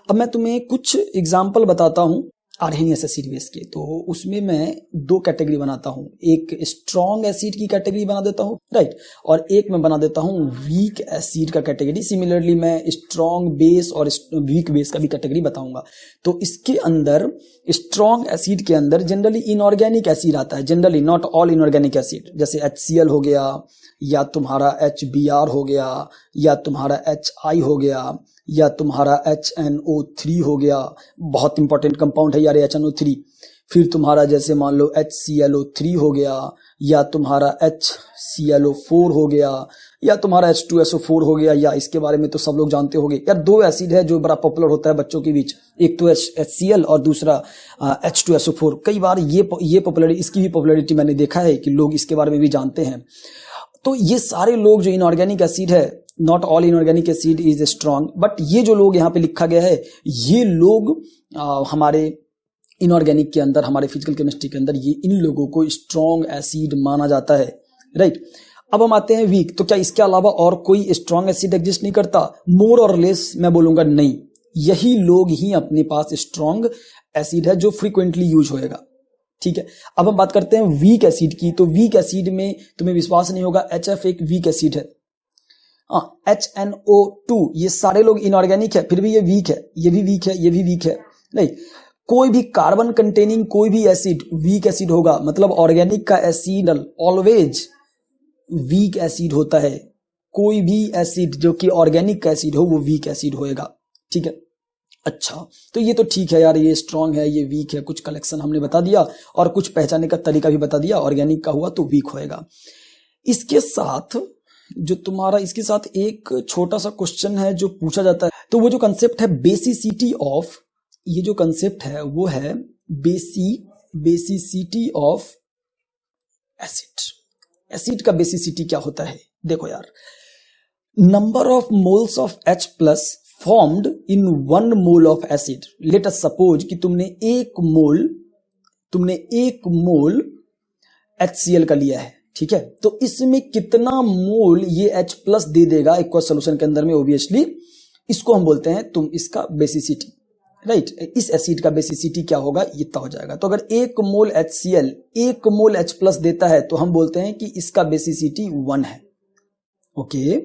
अब मैं तुम्हें कुछ एग्जाम्पल बताता हूँ आर्हेनियस एसिड बेस के। तो उसमें मैं दो कैटेगरी बनाता हूँ, एक स्ट्रॉन्ग एसिड की कैटेगरी बना देता हूँ, राइट, और एक मैं बना देता हूँ वीक एसिड का कैटेगरी। सिमिलरली मैं स्ट्रॉन्ग बेस और वीक बेस का भी कैटेगरी बताऊंगा। तो इसके अंदर स्ट्रॉन्ग एसिड के अंदर जनरली इनऑर्गेनिक एसिड आता है, generally, not all inorganic acid, जैसे HCl हो गया, या तुम्हारा HBr हो गया, या तुम्हारा HI हो गया, या तुम्हारा HNO3 हो गया, बहुत इंपॉर्टेंट कंपाउंड है यार HNO3। फिर तुम्हारा जैसे मान लो HClO3 हो गया, या तुम्हारा HClO4 हो गया, या तुम्हारा H2SO4 हो गया, या इसके बारे में तो सब लोग जानते होंगे यार। दो एसिड है जो बड़ा पॉपुलर होता है बच्चों के बीच, एक तो HCl और दूसरा H2SO4। कई बार ये पॉपुलरिटी, इसकी भी पॉपुलरिटी मैंने देखा है कि लोग इसके बारे में भी जानते हैं। तो ये सारे लोग जो इनऑर्गेनिक एसिड है, not all inorganic acid is strong, but ये जो लोग यहाँ पे लिखा गया है, ये लोग हमारे इनऑर्गेनिक के अंदर, हमारे फिजिकल केमिस्ट्री के अंदर, ये इन लोगों को स्ट्रॉन्ग एसिड माना जाता है, राइट। अब हम आते हैं वीक। तो क्या इसके अलावा और कोई स्ट्रॉन्ग एसिड एग्जिस्ट नहीं करता? मोर और लेस मैं बोलूंगा नहीं, यही लोग ही अपने पास स्ट्रॉन्ग एसिड है जो फ्रीक्वेंटली यूज होएगा, ठीक है। अब हम बात करते हैं वीक एसिड की। तो वीक एसिड में तुम्हें विश्वास नहीं होगा, HF एक वीक एसिड है, HNO2, ये सारे लोग इनऑर्गेनिक है, फिर भी ये वीक है, ये भी वीक है, ये भी वीक है, नहीं। कोई भी कार्बन कंटेनिंग कोई भी एसिड वीक एसिड होगा, मतलब ऑर्गेनिक का एसिड ऑलवेज वीक एसिड होता है। कोई भी एसिड जो कि ऑर्गेनिक का एसिड हो वो वीक एसिड होएगा, ठीक है। अच्छा, तो ये तो ठीक है यार, ये स्ट्रॉन्ग है, ये वीक है, कुछ कलेक्शन हमने बता दिया और कुछ पहचानने का तरीका भी बता दिया। ऑर्गेनिक का हुआ तो वीक होएगा। इसके साथ जो तुम्हारा, इसके साथ एक छोटा सा क्वेश्चन है जो पूछा जाता है, तो वो जो कंसेप्ट है बेसिसिटी ऑफ, ये जो कंसेप्ट है वो है बेसिसिटी ऑफ एसिड। एसिड का बेसिसिटी क्या होता है? देखो यार, number of moles of H plus formed in 1 mole of acid. Let us suppose कि तुमने एक मोल HCl का लिया है, ठीक है। तो इसमें कितना मोल ये H प्लस दे देगा एक्वस सोल्यूशन के अंदर में, ऑब्वियसली इसको हम बोलते हैं तुम इसका बेसिसिटी, राइट। इस एसिड का बेसिसिटी क्या होगा, इतना हो जाएगा। तो अगर 1 मोल HCl 1 मोल H प्लस देता है तो हम बोलते हैं कि इसका बेसिसिटी 1 है, ओके।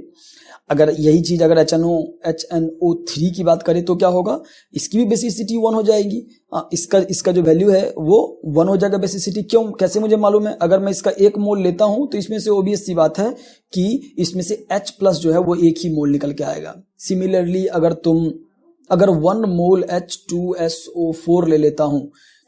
अगर यही चीज अगर HNO3 की बात करें तो क्या होगा, इसकी भी बेसिसिटी 1 हो जाएगी। इसका जो वैल्यू है वो 1 हो जाएगा बेसिसिटी। क्यों, कैसे मुझे मालूम है? अगर मैं इसका 1 मोल लेता हूं तो इसमें से ऑब्वियस सी बात है कि इसमें से H प्लस जो है वो 1 ही मोल निकल के आएगा। सिमिलरली अगर 1 मोल H2SO4 ले लेता हूं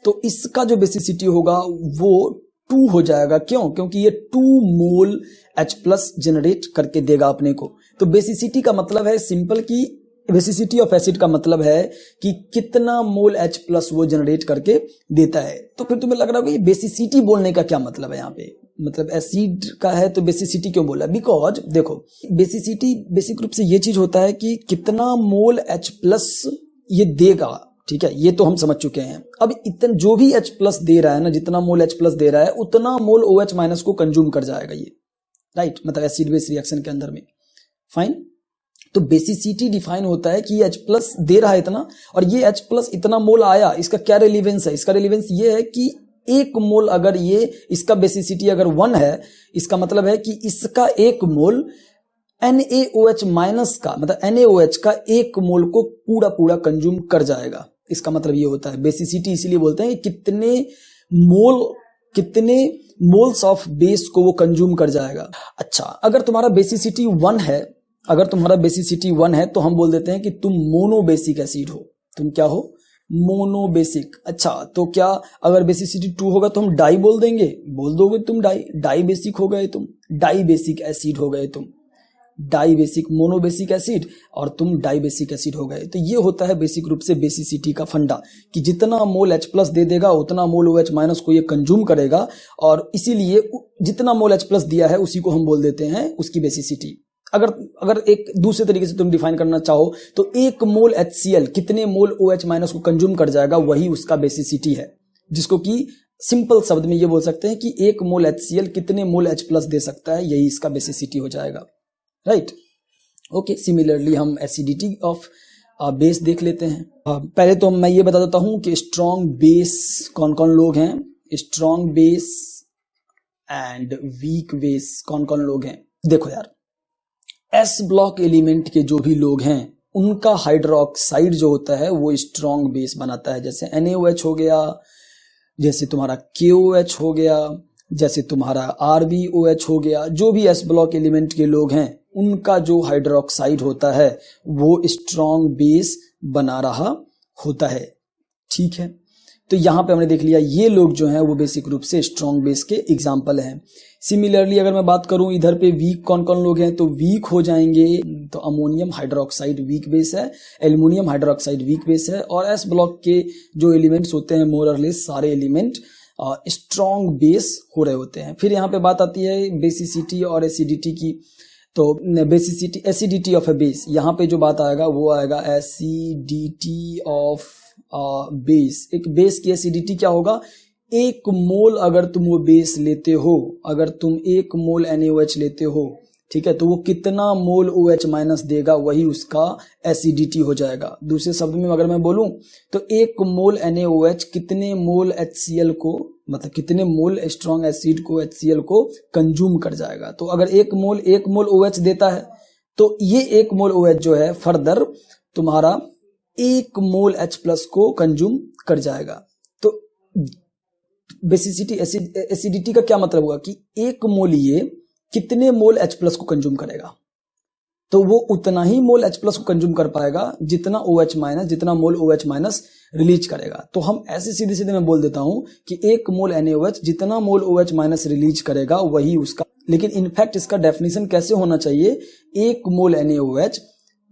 तो इसका जो बेसिसिटी होगा वो 2 हो जाएगा। क्यों? क्योंकि ये 2 मोल H प्लस जनरेट करके देगा अपने को। तो बेसिसिटी का मतलब है सिंपल, कि बेसिसिटी ऑफ एसिड का मतलब है कि कितना मोल H प्लस वो जनरेट करके देता है। तो फिर तुम्हें लग रहा होगा ये बेसिसिटी बोलने का क्या मतलब है यहाँ पे, मतलब एसिड का है तो बेसिसिटी क्यों बोला? बिकॉज देखो, बेसिसिटी बेसिक रूप से ये चीज होता है कि कितना मोल H प्लस ये देगा, ठीक है, ये तो हम समझ चुके हैं। अब इतना जो भी H प्लस दे रहा है ना, जितना मोल H प्लस दे रहा है उतना मोल OH माइनस को कंज्यूम कर जाएगा ये, राइट, मतलब एसिड बेस रिएक्शन के अंदर में, फाइन। तो बेसिसिटी डिफाइन होता है कि H प्लस दे रहा है इतना, और ये H प्लस इतना मोल आया, इसका क्या रेलिवेंस है? इसका रेलिवेंस ये है कि 1 मोल अगर ये, इसका बेसिसिटी अगर 1 है, इसका मतलब है कि इसका 1 मोल NaOH माइनस का, मतलब NaOH का 1 मोल को पूरा कंज्यूम कर जाएगा। इसका मतलब ये होता है बेसिसिटी, इसीलिए बोलते हैं कितने मोल्स ऑफ बेस को वो कंज्यूम कर जाएगा। अच्छा, अगर तुम्हारा बेसिसिटी 1 है, तो हम बोल देते हैं कि तुम मोनोबेसिक एसिड हो। तुम क्या हो? मोनोबेसिक। अच्छा, तो क्या अगर बेसिसिटी 2 होगा तो हम डाई बोल देंगे? बोल दोगे तुम डाई बेसिक हो गए तुम, डाई बेसिक एसिड हो गए तुम, डाई बेसिक, मोनोबेसिक एसिड और तुम डाई बेसिक एसिड हो गए। तो ये होता है बेसिक रूप से बेसिसिटी का फंडा, कि जितना मोल H प्लस दे देगा उतना मोल OH माइनस को ये कंज्यूम करेगा, और इसीलिए जितना मोल H प्लस दिया है उसी को हम बोल देते हैं उसकी बेसिसिटी। अगर एक दूसरे तरीके से तुम डिफाइन करना चाहो तो 1 मोल HCl कितने मोल OH माइनस को कंज्यूम कर जाएगा, वही उसका बेसिसिटी है, जिसको कि सिंपल शब्द में ये बोल सकते हैं कि 1 मोल HCl कितने मोल H प्लस दे सकता है, यही इसका बेसिसिटी हो जाएगा, राइट। ओके, सिमिलरली हम एसिडिटी ऑफ बेस देख लेते हैं। पहले तो मैं ये बता देता हूं कि स्ट्रॉन्ग बेस कौन कौन लोग हैं। Strong base and weak base कौन कौन लोग हैं। देखो यार, एस ब्लॉक एलिमेंट के जो भी लोग हैं उनका हाइड्रोक्साइड जो होता है वो स्ट्रॉन्ग बेस बनाता है। जैसे NaOH हो गया, जैसे तुम्हारा KOH हो गया, जैसे तुम्हारा RbOH हो गया। जो भी एस ब्लॉक एलिमेंट के लोग हैं उनका जो हाइड्रोक्साइड होता है वो स्ट्रॉन्ग बेस बना रहा होता है। ठीक है, तो यहां पे हमने देख लिया ये लोग जो हैं वो बेसिक रूप से स्ट्रॉन्ग बेस के एग्जाम्पल हैं। सिमिलरली अगर मैं बात करूं इधर पे वीक कौन कौन लोग हैं, तो वीक हो जाएंगे तो अमोनियम हाइड्रोक्साइड वीक बेस है, एल्युमिनियम हाइड्रोक्साइड वीक बेस है, और एस ब्लॉक के जो एलिमेंट्स होते हैं मोर और लेस सारे एलिमेंट स्ट्रॉन्ग बेस हो रहे होते हैं। फिर यहाँ पे बात आती है बेसिसिटी और एसिडिटी की। तो basicity acidity of A base, यहाँ पे जो बात आएगा वो आएगा एसिडिटी ऑफ बेस। एक बेस की एसिडिटी क्या होगा, एक मोल अगर तुम वो बेस लेते हो, अगर तुम एक मोल NaOH लेते हो, ठीक है, तो वो कितना मोल OH माइनस देगा वही उसका एसिडिटी हो जाएगा। दूसरे शब्द में अगर मैं बोलूं तो एक मोल NaOH कितने मोल HCl को, मतलब कितने मोल स्ट्रॉन्ग एसिड को HCl को कंज्यूम कर जाएगा। तो अगर एक मोल OH देता है तो ये एक मोल OH जो है फर्दर तुम्हारा एक मोल H+ को कंज्यूम कर जाएगा। तो बेसिसिटी एसिडिटी का क्या मतलब हुआ कि एक मोल ये कितने मोल H+ को कंज्यूम करेगा, तो वो उतना ही मोल H+ को कंज्यूम कर पाएगा जितना मोल OH माइनस रिलीज करेगा। तो हम ऐसे सीधे सीधे मैं बोल देता हूं कि एक मोल NaOH जितना मोल OH माइनस रिलीज करेगा वही उसका। लेकिन इनफैक्ट इसका डेफिनेशन कैसे होना चाहिए, एक मोल NaOH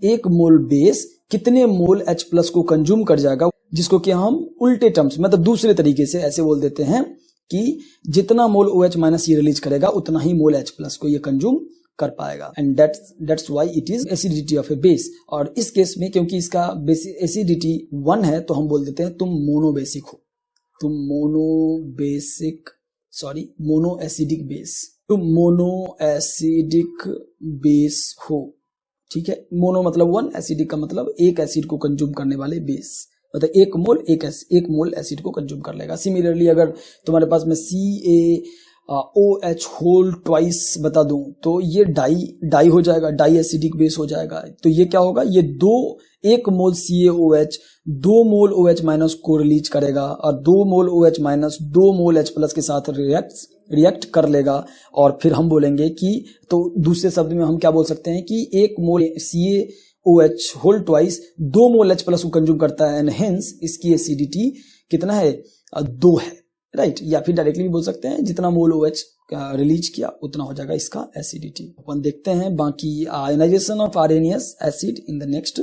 एक मोल बेस कितने मोल H+ को कंज्यूम कर जाएगा, जिसको कि हम उल्टे टर्म्स मतलब दूसरे तरीके से ऐसे बोल देते हैं कि जितना मोल OH माइनस ये रिलीज करेगा उतना ही मोल H+ को ये कंज्यूम कर पाएगा। And that's why it is acidity of A base. और इस केस में क्योंकि इसका एसिडिटी 1 है तो हम बोल देते हैं तुम मोनोबेसिक हो, तुम मोनो एसिडिक बेस, तुम मोनो एसिडिक बेस हो। ठीक है, मोनो मतलब 1, एसिडिक का मतलब एक एसिड को कंज्यूम करने वाले बेस, मतलब एक मोल एसिड को कंज्यूम कर लेगा। सिमिलरली अगर तुम्हारे पास में CaOH होल ट्वाइस बता दूं तो ये डाई हो जाएगा, डाई एसिडिक बेस हो जाएगा। तो ये क्या होगा, ये एक मोल CaOH 2 मोल OH माइनस को रिलीज करेगा और 2 मोल OH माइनस 2 मोल H+ के साथ रिएक्ट कर लेगा। और फिर हम बोलेंगे कि, तो दूसरे शब्द में हम क्या बोल सकते हैं कि एक मोल CaOH होल ट्वाइस 2 मोल H+ को कंज्यूम करता है एंड हेंस इसकी एसिडिटी कितना है, 2 है, राइट। या फिर डायरेक्टली भी बोल सकते हैं जितना मोल OH रिलीज किया उतना हो जाएगा इसका एसिडिटी। अपन देखते हैं बाकी ionization of arsenious acid in the next